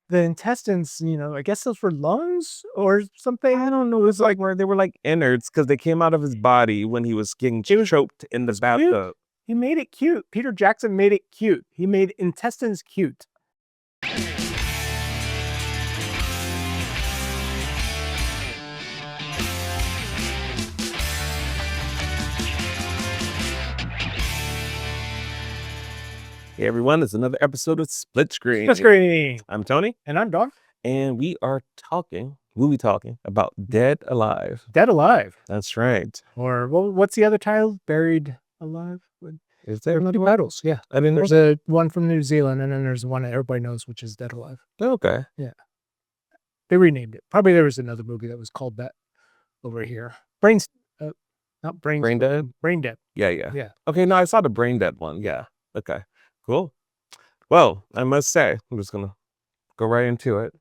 the intestines, I guess those were lungs or something. I don't know. It was like where they were like innards because they came out of his body when he was getting choked in the bathtub. He made it cute. Peter Jackson made it cute. He made intestines cute. Hey everyone, it's another episode of Split Screen. Split Screen. I'm Tony. And I'm Dog. And we are movie talking about Dead Alive. Dead Alive. That's right. Or what's the other title? Buried Alive? Is there two titles? Yeah. I mean, there's a one from New Zealand, and then there's one that everybody knows, which is Dead Alive. Okay. Yeah. They renamed it. Probably there was another movie that was called that over here. Braindead. Braindead. Yeah. Okay, no, I saw the Braindead one. Yeah. Okay. Cool. Well, I must say, I'm just gonna go right into it.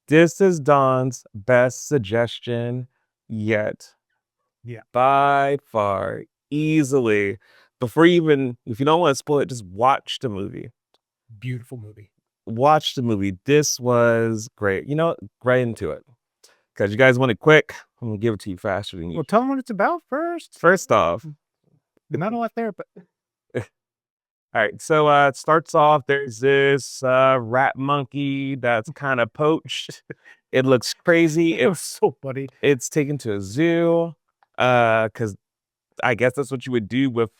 This is Don's best suggestion yet. Yeah. By far, easily. If you don't want to spoil it, just watch the movie. Beautiful movie. Watch the movie. This was great. Right into it. Because you guys want it quick, I'm going to give it to you faster than you. Well, tell them what it's about first. First off. Not a lot there, but... All right, so it starts off, there's this rat monkey that's kind of poached. It looks crazy. It was so funny. It's taken to a zoo because I guess that's what you would do with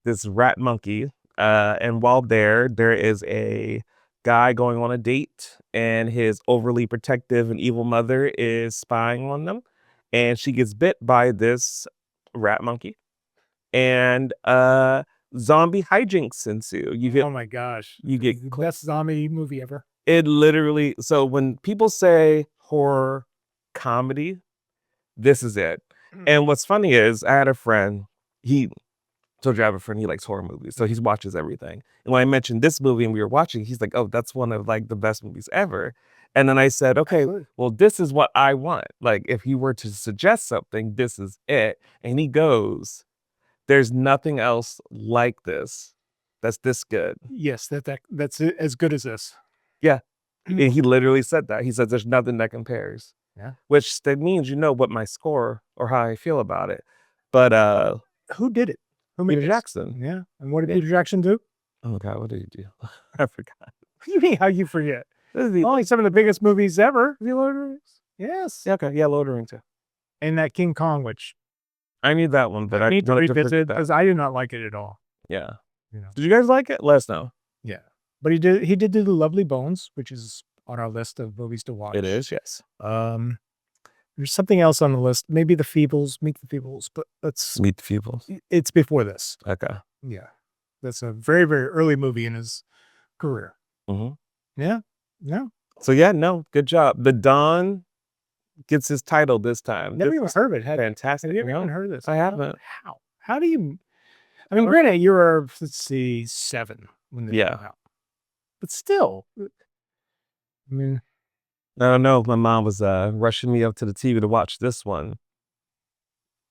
this rat monkey. And while there is a guy going on a date, and his overly protective and evil mother is spying on them. And she gets bit by this rat monkey. And zombie hijinks ensue. Oh my gosh. You get the best zombie movie ever. It literally, so when people say horror comedy, this is it. And what's funny is I had a friend, he likes horror movies, so he watches everything. And when I mentioned this movie and we were watching, he's like, oh, that's one of like the best movies ever. And then I said, okay, well, this is what I want. Like, if he were to suggest something, this is it. And he goes, there's nothing else like this that's this good. Yes, that's as good as this. Yeah. And he literally said that. He said there's nothing that compares. Yeah. Which that means what my score or how I feel about it. But who did it? Peter Jackson. Yeah. And what did Peter Jackson do? Oh God, what did he do? I forgot. What do you mean how you forget? Only some of the biggest movies ever. The Lord of the Rings? Yes. Yeah, okay. Yeah, Lord of the Rings too. And that King Kong, which I need that one, but I need to revisit because I did not like it at all. Yeah. Did you guys like it? Let us know. Yeah. But he did do The Lovely Bones, which is on our list of movies to watch. It is, yes. There's something else on the list. Maybe Meet the Feebles, but that's Meet the Feebles. It's before this. Okay. Yeah. That's a very, very early movie in his career. Mm-hmm. Yeah. No. So yeah, no, good job. The Don gets his title this time. Never even heard of it. Fantastic. Have you ever even heard of this? I haven't. How do you? I mean, granted, you were 7 when this came out, but still, I mean, I don't know. My mom was rushing me up to the TV to watch this one.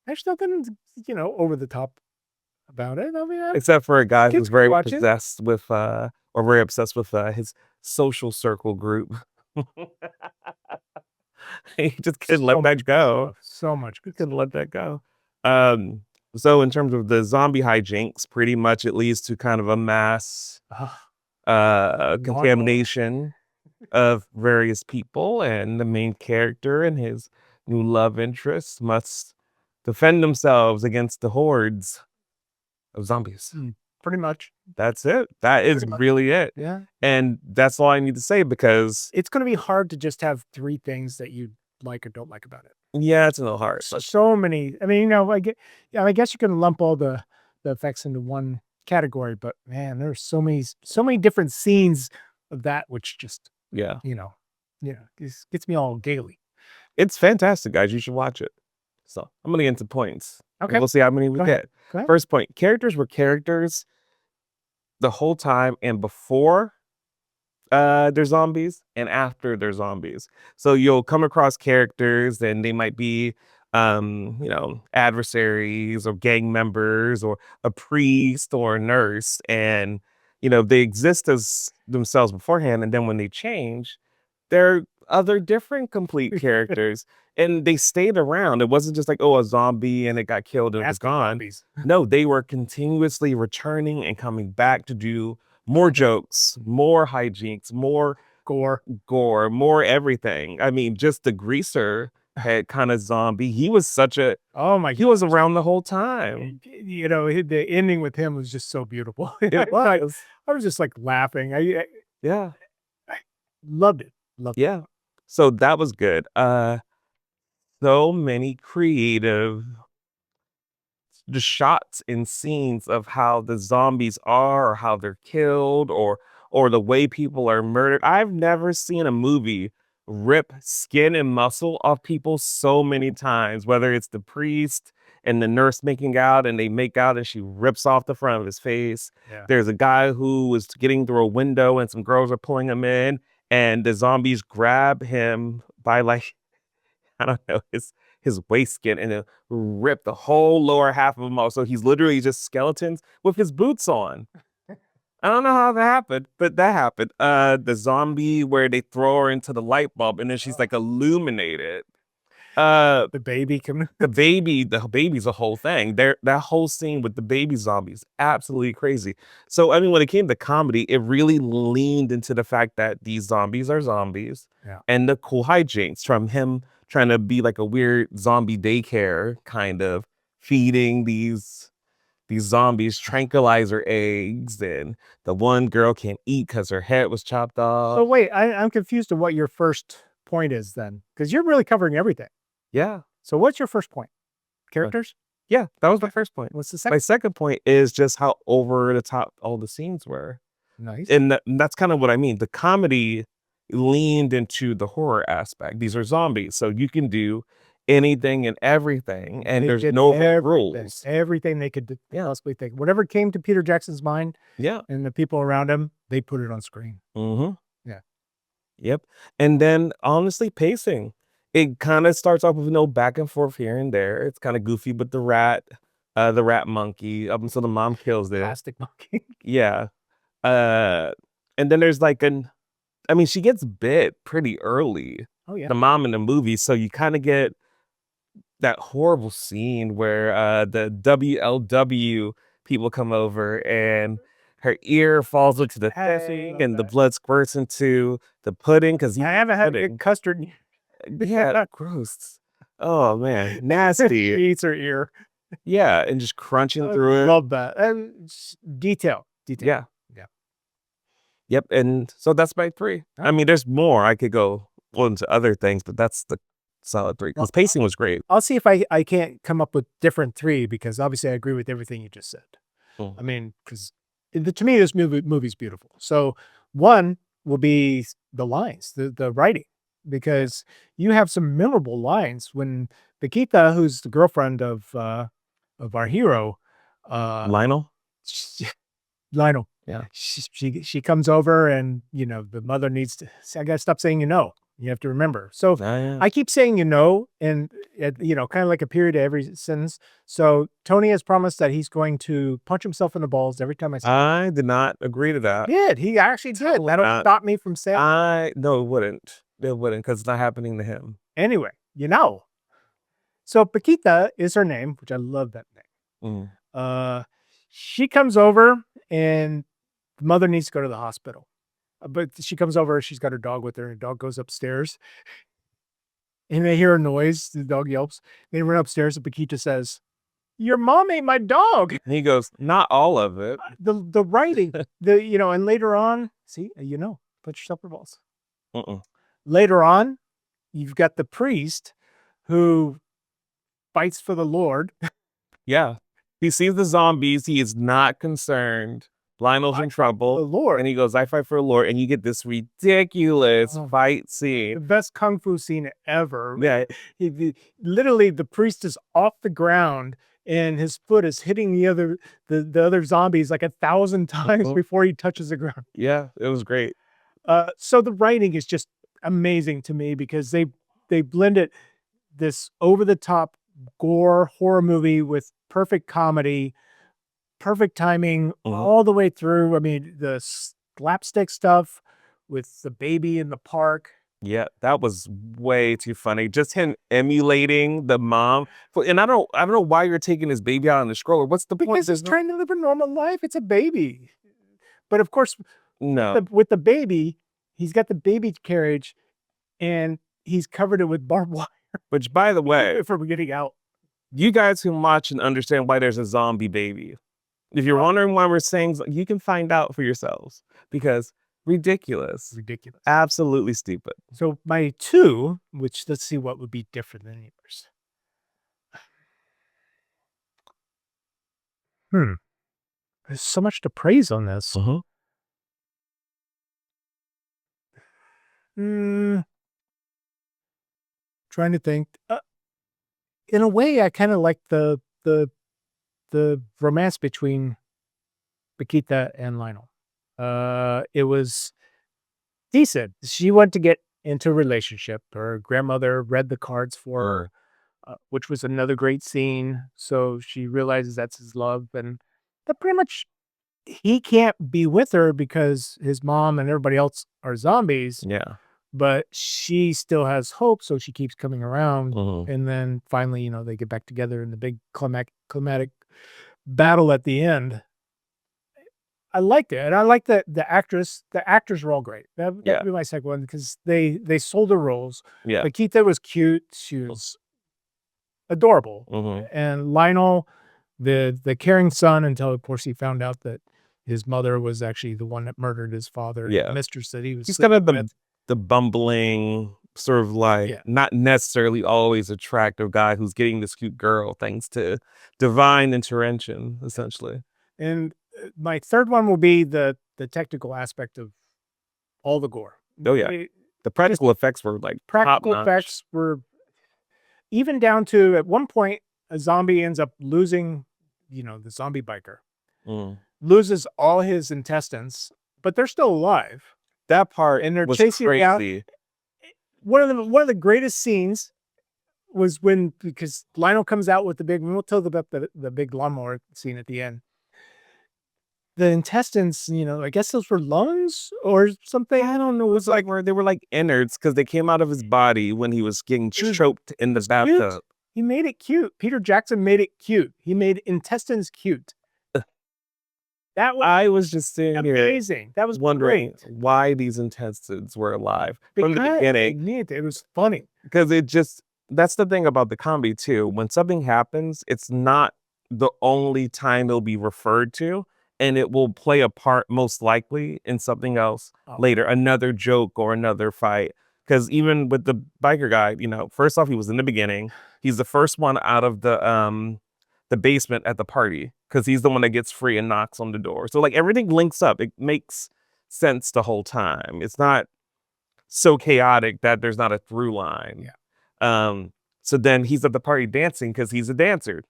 There's nothing, over the top about it. I mean, except for a guy who's very possessed with, or very obsessed with his social circle group. He just couldn't let that go. So much. Couldn't let that go. So in terms of the zombie hijinks, pretty much it leads to kind of a mass contamination of various people, and the main character and his new love interest must defend themselves against the hordes of zombies. Pretty much. That's it. That is really it. Yeah. And that's all I need to say, because it's going to be hard to just have 3 things that you like or don't like about it. Yeah, it's a little hard. So many. I mean, I guess you can lump all the effects into one category, but man, there's so many different scenes of that, which just gets me all gaily. It's fantastic, guys. You should watch it. So I'm gonna get into points. Okay. We'll see how many we get. First point: characters were characters the whole time, and before they're zombies and after they're zombies. So you'll come across characters and they might be adversaries or gang members or a priest or a nurse, and they exist as themselves beforehand, and then when they change, they're other different complete characters, and they stayed around. It wasn't just like, oh, a zombie and it got killed and it was Nasty gone. zombies. No, they were continuously returning and coming back to do more jokes, more hijinks, more Gore. more everything. I mean, just the greaser head kind of zombie. He was such a Oh my he was around the whole time. You know, the ending with him was just so beautiful. It was. I was just like laughing. Yeah. I loved it. Loved it. Yeah. So that was good. So many creative the shots and scenes of how the zombies are or how they're killed or the way people are murdered. I've never seen a movie rip skin and muscle off people so many times, whether it's the priest and the nurse making out and they make out and she rips off the front of his face. Yeah. There's a guy who was getting through a window and some girls are pulling him in and the zombies grab him by like I don't know, his waist skin and it ripped the whole lower half of him off. So he's literally just skeletons with his boots on. I don't know how that happened, but that happened. The zombie where they throw her into the light bulb and then she's like illuminated. The baby coming. The baby's a whole thing. That whole scene with the baby zombies, absolutely crazy. So I mean, when it came to comedy, it really leaned into the fact that these zombies are zombies, Yeah. and the cool hijinks from him trying to be like a weird zombie daycare kind of feeding these zombies tranquilizer eggs, and the one girl can't eat because her head was chopped off. So wait, I'm confused to what your first point is then, because you're really covering everything. Yeah, So what's your first point? Characters? yeah, that was my first point. What's the My second? second point is just how over the top all the scenes were. Nice. And that's kind of what I mean. The comedy leaned into the horror aspect. These are zombies, so you can do anything and everything, and They there's did no everything, rules. everything they could Yeah. possibly think. Whatever came to Peter Jackson's mind Yeah. and the people around him, they put it on screen. Mm-hmm. Yeah. Yep. And then honestly, pacing. It kind of starts off with back and forth here and there. It's kind of goofy, but the rat monkey, up until the mom kills it. Plastic monkey. Yeah. And then there's like I mean, she gets bit pretty early. Oh yeah. The mom in the movie, so you kind of get that horrible scene where the WLW people come over and her ear falls into the thing and the blood squirts into the pudding because I haven't had a good custard. yeah, gross. Oh man, nasty. He eats her ear. Yeah, and just crunching I through it. love that. And detail. Yeah. Yeah. Yep. And so that's my 3. I mean, there's more. I could go into other things, but that's the solid 3 because pacing was great. I'll see if I can't come up with different 3 because obviously I agree with everything you just said. I mean, because to me this movie's beautiful. So 1 will be the lines, the writing, because you have some memorable lines when Paquita, who's the girlfriend of our hero, Lionel? Lionel. Yeah. She comes over and, you know, the mother needs to say, I gotta stop saying, you know, you have to remember. So Yeah. I keep saying, you know, and, you know, kind of like a period to every sentence. So Tony has promised that he's going to punch himself in the balls every time I say I did not agree to that. he did. He actually did. That'll stop me from saying. No, it wouldn't. It wouldn't because it's not happening to him. Anyway, you know. So Paquita is her name, which I love that name. She comes over and the mother needs to go to the hospital. But she comes over, she's got her dog with her, and the dog goes upstairs. And they hear a noise, the dog yelps. They run upstairs, and Paquita says, your mom ate my dog. And he goes, not all of it. The writing, you know, and later on, see, you know, punch yourself in the balls. Later on, you've got the priest who fights for the Lord. Yeah. He sees the zombies. He is not concerned. Lionel's in trouble. The Lord. And he goes, I fight for the Lord. And you get this ridiculous fight The scene. best kung fu scene ever. Yeah. Literally, the priest is off the ground and his foot is hitting the other zombies like 1,000 times before he touches the ground. Yeah, it was great. So the writing is just amazing to me because they blended this over-the-top gore horror movie with perfect comedy, perfect timing all the way through. I mean, the slapstick stuff with the baby in the park, Yeah, that was way too funny. Just him emulating the mom. And I don't know why you're taking his baby out on the stroller. What's the point? Because he's trying to live a normal life. It's a baby. But of course, No. with the baby, he's got the baby carriage and he's covered it with barbed wire Which, by the way, for getting out. you guys can watch and understand why there's a zombie baby. If you're wondering why we're saying, you can find out for yourselves, because ridiculous, absolutely stupid. So my 2, which let's see what would be different than yours. There's so much to praise on this. Trying to think. In a way, I kind of like the romance between Paquita and Lionel. It was decent. She wanted to get into a relationship. Her grandmother read the cards for her, which was another great scene. So she realizes that's his love, and that pretty much he can't be with her because his mom and everybody else are zombies. Yeah. But she still has hope, so she keeps coming around. And then finally, they get back together in the big climatic battle at the end. I liked it, and I like that the actors were all great. That would be my second one because they sold the roles. Yeah. Paquita was cute. She was adorable. And Lionel, the caring son, until of course he found out that his mother was actually the one that murdered his father. Yeah. The mistress that he was. He's kind of the bumbling, sort of like not necessarily always attractive guy who's getting this cute girl thanks to divine intervention, essentially. And my third one will be the technical aspect of all the gore. Oh yeah, the practical effects were like practical effects were even down to at one point a zombie ends up losing, the zombie biker loses all his intestines, but they're still alive. That part and they're was chasing crazy. Out. One of the greatest scenes was because Lionel comes out with the big. We'll tell about the big lawnmower scene at the end. The intestines, I guess those were lungs or something. I don't know. It was like where they were like innards because they came out of his body when he was getting choked in the bathtub. Cute. He made it cute. Peter Jackson made it cute. He made intestines cute. I was just saying amazing. That was wondering great. Why these intestines were alive because from the beginning. It was funny because that's the thing about the comedy too. When something happens, it's not the only time it'll be referred to, and it will play a part most likely in something else later, another joke or another fight. Because even with the biker guy, first off, he was in the beginning. He's the first one out of the basement at the party because he's the one that gets free and knocks on the door. So like everything links up. It makes sense the whole time. It's not so chaotic that there's not a through line. So then he's at the party dancing because he's a dancer.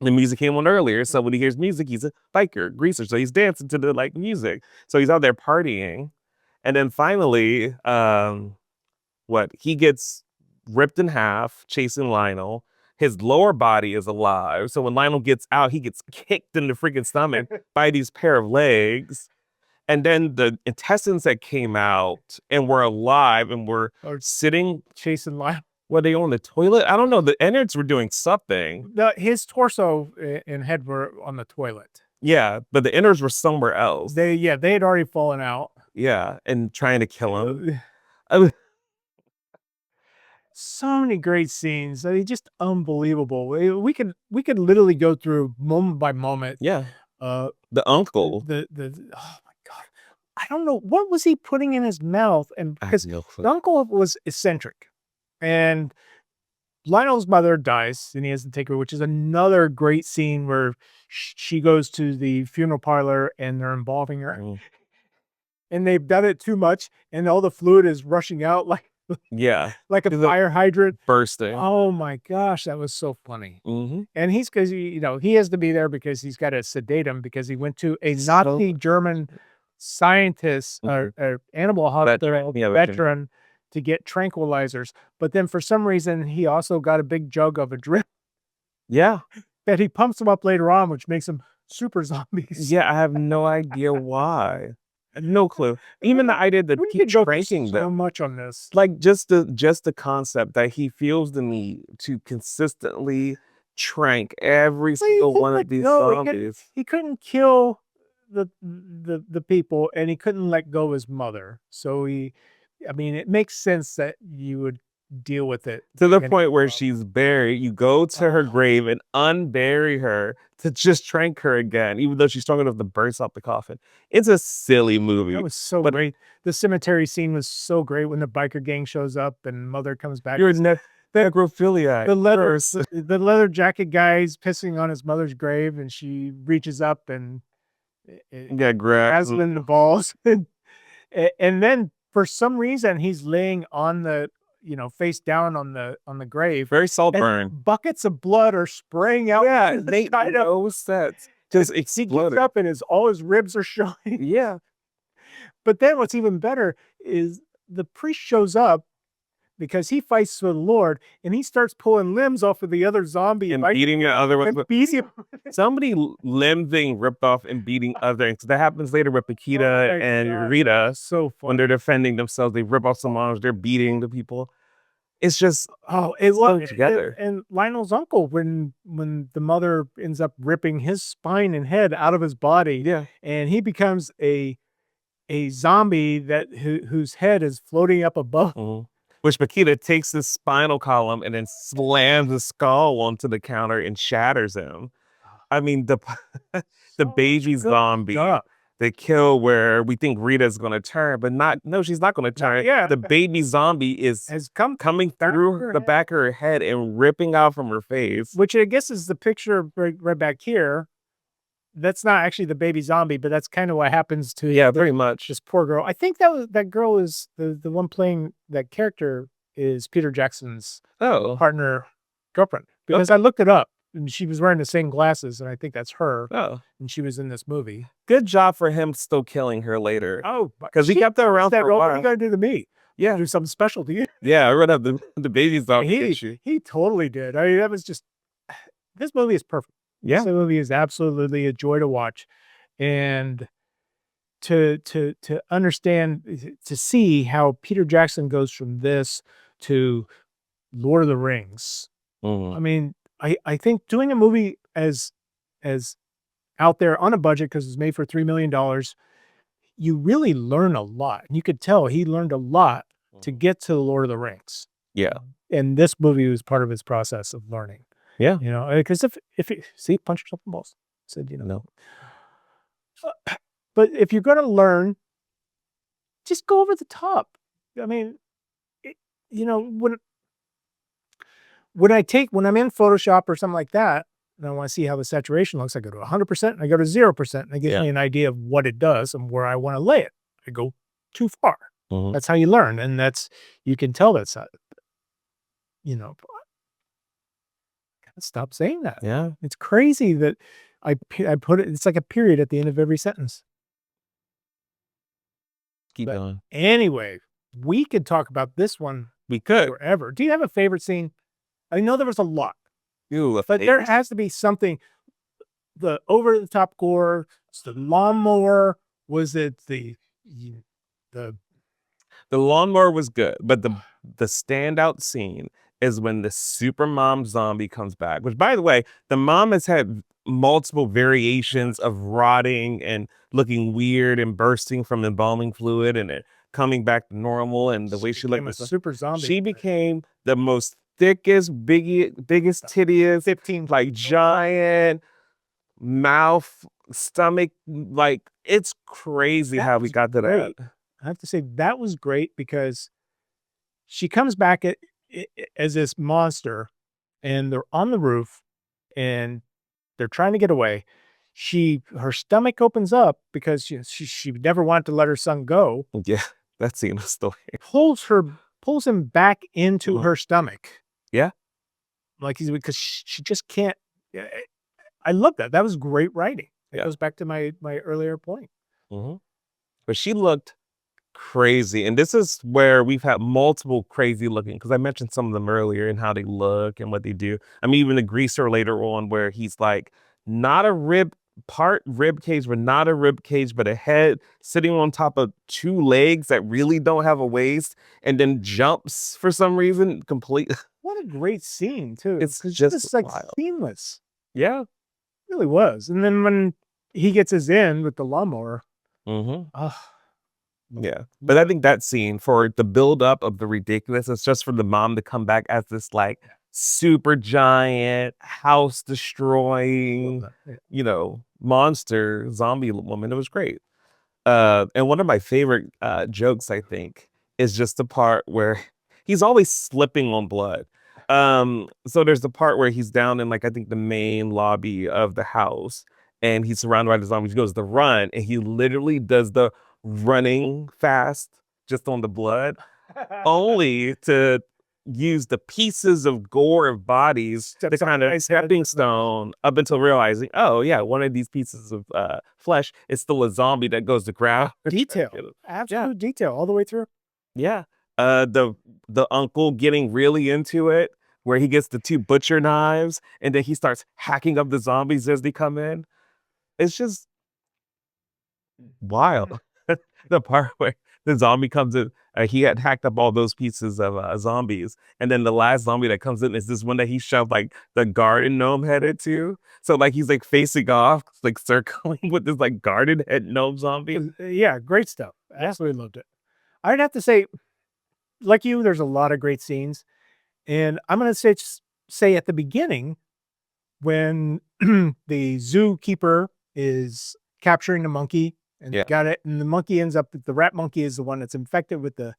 The music came on earlier, so when he hears music, he's a biker, greaser, so he's dancing to the music. So he's out there partying, and then finally, he gets ripped in half chasing Lionel. His lower body is alive, so when Lionel gets out, he gets kicked in the freaking stomach by these pair of legs. And then the intestines that came out and were alive and were sitting chasing Lionel. Were they on the toilet? I don't know. The innards were doing something. His torso and head were on the toilet. Yeah, but the innards were somewhere else. They had already fallen out. Yeah, and trying to kill him. So many great scenes. I mean, just unbelievable. We could literally go through moment by moment. Yeah. The uncle. Oh my God. I don't know what was he putting in his mouth, and because the uncle was eccentric. And Lionel's mother dies, and he has to take her, which is another great scene where she goes to the funeral parlor and they're embalming her. And they've done it too much, and all the fluid is rushing out like a fire hydrant bursting. Oh my gosh, that was so funny. And he's because he has to be there because he's got to sedate him because he went to a Nazi German scientist or animal hospital veteran to get tranquilizers. But then for some reason, he also got a big jug of adrenaline. Yeah. That he pumps them up later on, which makes them super zombies. Yeah, I have no idea why. No clue. Even the idea that We he's could go tracing so them. much on this. Like just the concept that he feels the need to consistently trank every single one of these zombies. He couldn't kill the people, and he couldn't let go of his mother. So I mean, it makes sense that you would deal with it To the point where she's buried, you go to her grave and unbury her to just trank her again, even though she's strong enough to burst out the coffin. It's a silly movie. That was so great. The cemetery scene was so great when the biker gang shows up and mother comes back. You're necrophiliac. The leather jacket guy's pissing on his mother's grave, and she reaches up and grabs him in the balls. And then for some reason he's laying on the face down on the grave, very saltburn. Buckets of blood are spraying out. Yeah, they no sense. Just exploded up, and all his ribs are showing. Yeah. But then what's even better is the priest shows up because he fights for the Lord, and he starts pulling limbs off of the other zombie and beating the other one. Somebody limb being ripped off and beating other. That happens later with Paquita and Rita. So fun. When they're defending themselves, they rip off some arms. They're beating the people. It's just together. And Lionel's uncle, when the mother ends up ripping his spine and head out of his body, and he becomes a zombie whose head is floating up above. Which Paquita takes the spinal column and then slams the skull onto the counter and shatters him. I mean, the baby zombie they kill where we think Rita's going to turn, but she's not going to turn. Yeah. The baby zombie has coming through the back of her head and ripping out from her face. Which I guess is the picture right back here. That's not actually the baby zombie, but that's kind of what happens to very much this poor girl. I think that girl is the one playing that character is Peter Jackson's partner girlfriend, because I looked it up and she was wearing the same glasses, and I think that's her. And she was in this movie. Good job for him still killing her later. Because he kept her around for a while. What are you gonna do to me? Yeah, do something special to you. Yeah, I read up the baby zombie. He totally did. I mean, that was just this movie is perfect. Yeah. This movie is absolutely a joy to watch, and to understand, to see how Peter Jackson goes from this to Lord of the Rings. I mean, I think doing a movie as out there on a budget, because it's made for $3 million, you really learn a lot. And you could tell he learned a lot to get to the Lord of the Rings. Yeah. And this movie was part of his process of learning. Yeah. Because if you see, punch yourself in the balls. Said, no. But if you're going to learn, just go over the top. I mean, when I'm in Photoshop or something like that, and I want to see how the saturation looks, I go to 100% and I go to 0%, and it gives me an idea of what it does and where I want to lay it. I go too far. That's how you learn. And you can tell that's not, stop saying that. Yeah. It's crazy that I put it, it's like a period at the end of every sentence. Keep going. Anyway, we could talk about this one. We could. Forever. Do you have a favorite scene? I know there was a lot. But there has to be something. The over-the-top gore, the lawnmower, was it the lawnmower was good, but the standout scene is when the super mom zombie comes back, which, by the way, the mom has had multiple variations of rotting and looking weird and bursting from embalming fluid and it coming back to normal, and the way she looked a super zombie. She became the most thickest, biggest tittiest, 15 giant mouth, stomach, it's crazy how we got to that. I have to say that was great, because she comes back as this monster, and they're on the roof and they're trying to get away. Her stomach opens up because she never wanted to let her son go. Yeah, that scene was still here. Pulls him back into her stomach. Yeah. Because she just can't. I love that. That was great writing. It goes back to my earlier point. But she looked crazy. And this is where we've had multiple crazy looking, because I mentioned some of them earlier and how they look and what they do. I mean, even the greaser later on, where he's like not a rib part rib cage, but not a rib cage, but a head sitting on top of two legs that really don't have a waist, and then jumps for some reason. Complete. What a great scene too. It's Because just like wild. seamless. Yeah. It really was. And then when he gets his in with the lawnmower, Yeah. But I think that scene for the buildup of the ridiculousness, just for the mom to come back as this like super giant house destroying, monster zombie woman. It was great. And one of my favorite jokes, I think, is just the part where he's always slipping on blood. So there's the part where he's down in like I think the main lobby of the house, and he's surrounded by the zombies. He goes to run, and he literally does the running fast just on the blood, only to use the pieces of gore of bodies to kind of stepping stone up until realizing, oh yeah, one of these pieces of flesh is still a zombie that goes to grab. Detail, absolute detail all the way through. Yeah. The uncle getting really into it, where he gets the two butcher knives and then he starts hacking up the zombies as they come in. It's just wild. The part where the zombie comes in, he had hacked up all those pieces of zombies, and then the last zombie that comes in is this one that he shoved like the garden gnome head into. So like he's like facing off, like circling with this like garden head gnome zombie. Yeah, great stuff. Absolutely loved it. I'd have to say, like you, there's a lot of great scenes, and I'm gonna say at the beginning when the zookeeper is capturing the monkey and got it, and the monkey ends up, the rat monkey is the one that's infected with the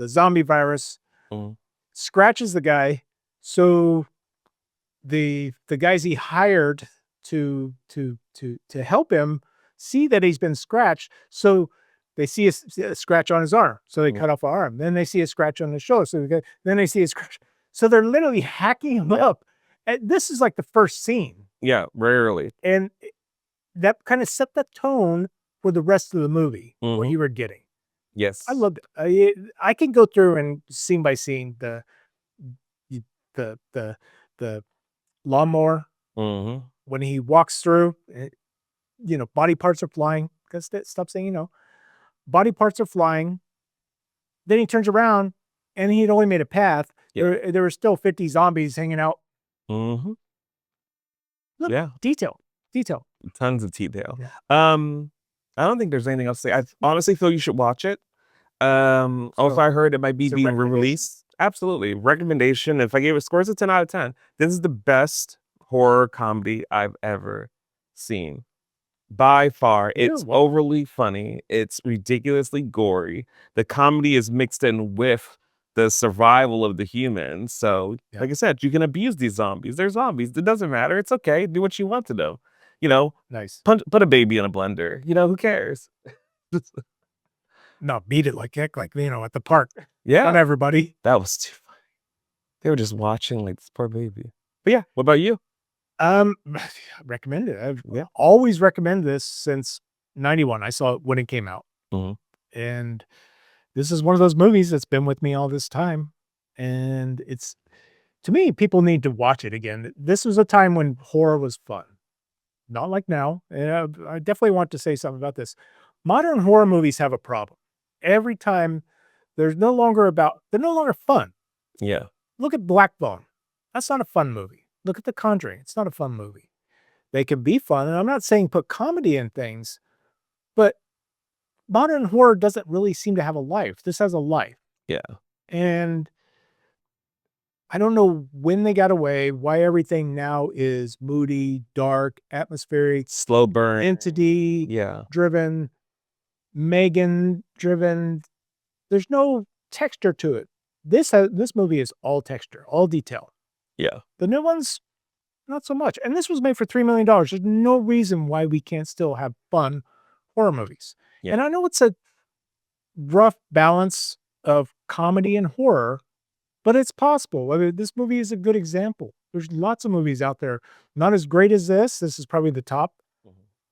zombie virus, scratches the guy. So the guys he hired to help him see that he's been scratched. So they see a scratch on his arm. So they cut off an arm. Then they see a scratch on his shoulder. So then they see a scratch. So they're literally hacking him up. And this is like the first scene. Yeah, rarely. And that kind of set the tone for the rest of the movie, what you were getting. Yes. I loved it. I can go through and scene by scene the lawnmower, when he walks through, body parts are flying. Stop saying, body parts are flying. Then he turns around and he had only made a path. There were still 50 zombies hanging out. Look, yeah. Detail. Tons of detail. Yeah. I don't think there's anything else to say. I honestly feel you should watch it. Also, I heard it might be being re-released. Absolutely. Recommendation. If I gave it scores of 10 out of 10, this is the best horror comedy I've ever seen. By far. It's overly funny. It's ridiculously gory. The comedy is mixed in with the survival of the humans. So, like I said, you can abuse these zombies. They're zombies. It doesn't matter. It's okay. Do what you want to do. Nice. Put a baby in a blender. Who cares? No, beat it like at the park. Yeah. Not everybody. That was too funny. They were just watching like this poor baby. But yeah, what about you? Recommend it. I've always recommended this since 91. I saw it when it came out. And this is one of those movies that's been with me all this time. And to me, people need to watch it again. This was a time when horror was fun. Not like now. And I definitely want to say something about this. Modern horror movies have a problem. Every time they're no longer fun. Yeah. Look at Black Phone. That's not a fun movie. Look at The Conjuring. It's not a fun movie. They can be fun. And I'm not saying put comedy in things, but modern horror doesn't really seem to have a life. This has a life. Yeah. And I don't know when they got away, why everything now is moody, dark, atmospheric, slow burn, entity driven, Megan driven. There's no texture to it. This movie is all texture, all detail. Yeah. The new ones, not so much. And this was made for $3 million. There's no reason why we can't still have fun horror movies. Yeah. And I know it's a rough balance of comedy and horror, but it's possible. I mean, this movie is a good example. There's lots of movies out there, not as great as this. This is probably the top,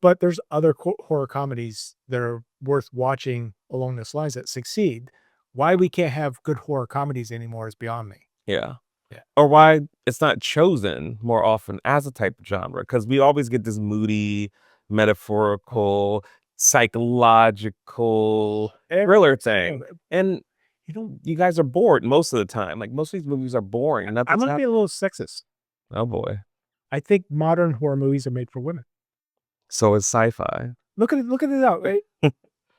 but there's other horror comedies that are worth watching along this lines that succeed. Why we can't have good horror comedies anymore is beyond me. Yeah. or why it's not chosen more often as a type of genre, because we always get this moody, metaphorical, psychological thriller thing, and you guys are bored most of the time. Like most of these movies are boring. I'm gonna be a little sexist. Oh boy. I think modern horror movies are made for women. So is sci-fi. Look at it out, right?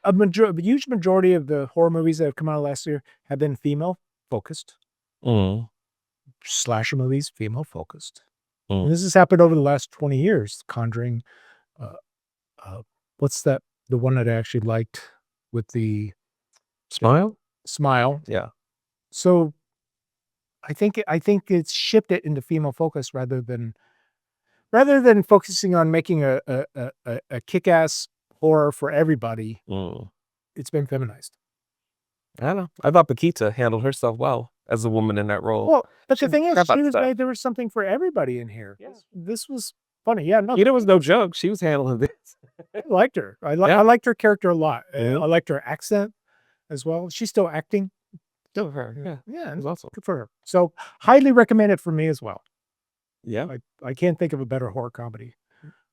A huge majority of the horror movies that have come out last year have been female focused. Slasher movies, female focused. And this has happened over the last 20 years. Conjuring, what's that? The one that I actually liked with the Smile? Smile. Yeah. So I think it's shifted into female focus rather than focusing on making a kick-ass horror for everybody. It's been feminized. I don't know. I thought Paquita handled herself well as a woman in that role. Well, but the thing is, she was made, there was something for everybody in here. Yeah. This was funny. Yeah, no. Paquita was no joke. She was handling this. I liked her. I liked her character a lot. I liked her accent as well. She's still acting. Good for her. Yeah. Yeah. It was awesome. Good for her. So highly recommend it for me as well. Yeah. I can't think of a better horror comedy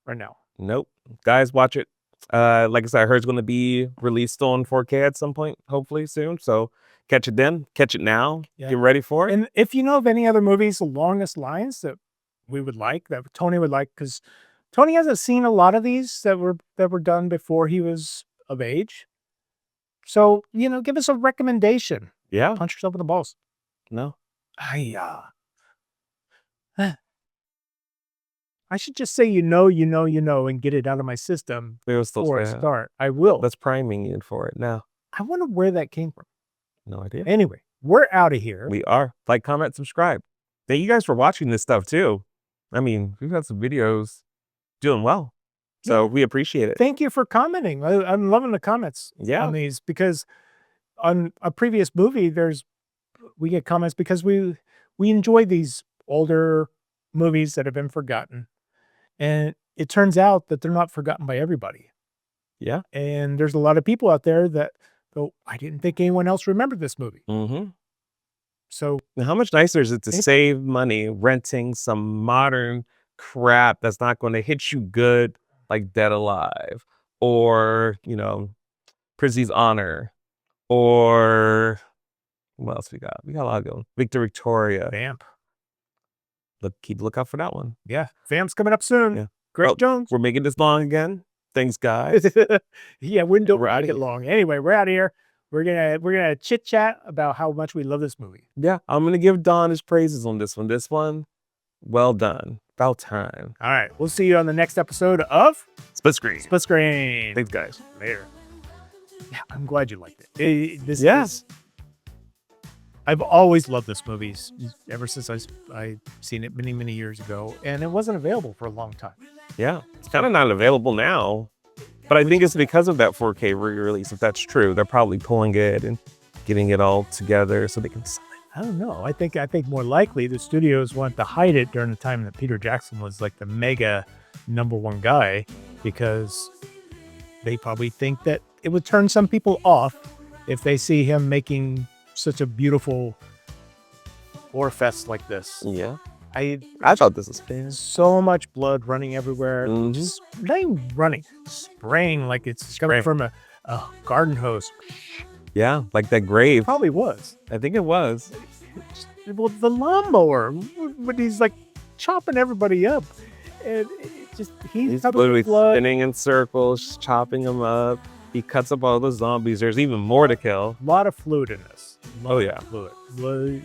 right now. Nope. Guys, watch it. Like I said, I heard it's going to be released on 4K at some point, hopefully soon. So catch it then. Catch it now. Yeah. Get ready for it. And if you know of any other movies along this lines that we would like, that Tony would like, because Tony hasn't seen a lot of these that were done before he was of age. So, give us a recommendation. Yeah. Punch yourself in the balls. No. I should just say and get it out of my system before I start. I will. That's priming you for it now. I wonder where that came from. No idea. Anyway, we're out of here. We are. Like, comment, subscribe. Thank you guys for watching this stuff too. I mean, we've got some videos doing well. So we appreciate it. Thank you for commenting. I'm loving the comments on these, because on a previous movie, we get comments because we enjoy these older movies that have been forgotten. And it turns out that they're not forgotten by everybody. Yeah. And there's a lot of people out there that go, I didn't think anyone else remembered this movie. So now, how much nicer is it to save money renting some modern crap that's not going to hit you good, like Dead Alive or, Prizzy's Honor, or what else we got? We got a lot of them. Victor Victoria. Vamp. Keep a lookout for that one. Yeah. Vamp's coming up soon. Yeah. Greg Jones. We're making this long again. Thanks, guys. Yeah, we're out of it long. Anyway, we're out of here. We're gonna chit chat about how much we love this movie. Yeah, I'm gonna give Don his praises on this one. This one, well done. About time. All right, we'll see you on the next episode of Split Screen. Split Screen. Thanks, guys. Later. Yeah, I'm glad you liked it. I've always loved this movie ever since I seen it many, many years ago, and it wasn't available for a long time. Yeah, it's kind of not available now, but I think it's because of that 4K re-release. If that's true, they're probably pulling it and getting it all together so they can sell it. I don't know. I think more likely the studios wanted to hide it during the time that Peter Jackson was like the mega #1 guy, because they probably think that it would turn some people off if they see him making such a beautiful horror fest like this. Yeah. I thought this was fun. So much blood running everywhere. Just not even running, spraying like it's coming from a garden hose. Yeah, like that grave. Probably was. I think it was. Well, the lawnmower, when he's like chopping everybody up, and he's literally spinning in circles, chopping them up. He cuts up all the zombies. There's even more to kill. A lot of fluid in this. Fluid.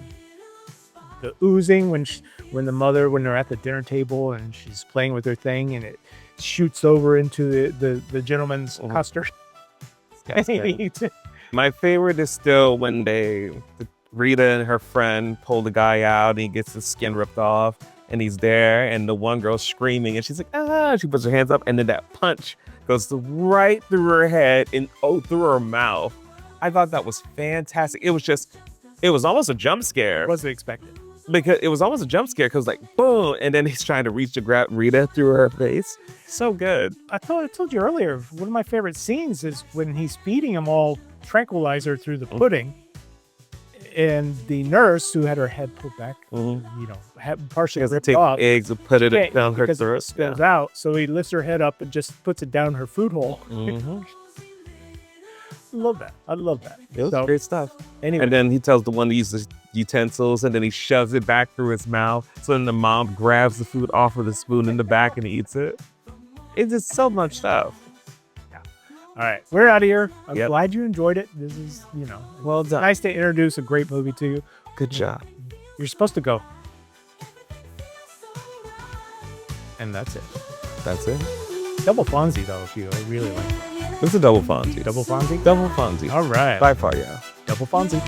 The oozing when they're at the dinner table and she's playing with her thing and it shoots over into the gentleman's custard. My favorite is still when Rita and her friend pull the guy out and he gets his skin ripped off and he's there and the one girl's screaming and she's like, ah, she puts her hands up and then that punch goes right through her head and through her mouth. I thought that was fantastic. It was almost a jump scare. Wasn't expected. Because it was almost a jump scare because like boom, and then he's trying to reach to grab Rita through her face. So good. I told you earlier, one of my favorite scenes is when he's feeding him all tranquilizer through the pudding. And the nurse who had her head pulled back, had She partially has to ripped take off. eggs and put it Can't, down her because it throat. spills out. So he lifts her head up and just puts it down her food hole. Love that. I love that. It was great stuff. Anyway, And then he tells the one to use the utensils, and then he shoves it back through his mouth. So then the mom grabs the food off with a spoon in the back and eats it. It's just so much stuff. all right, we're out of here. I'm Yep. glad you enjoyed it. This is, Well done. nice to introduce a great movie to you. Good job. You're supposed to go. And that's it. That's it. Double Fonzie, though, if you really like it. It's a double Fonzie. Double Fonzie? Double Fonzie. All right. By far, yeah. Double Fonzie.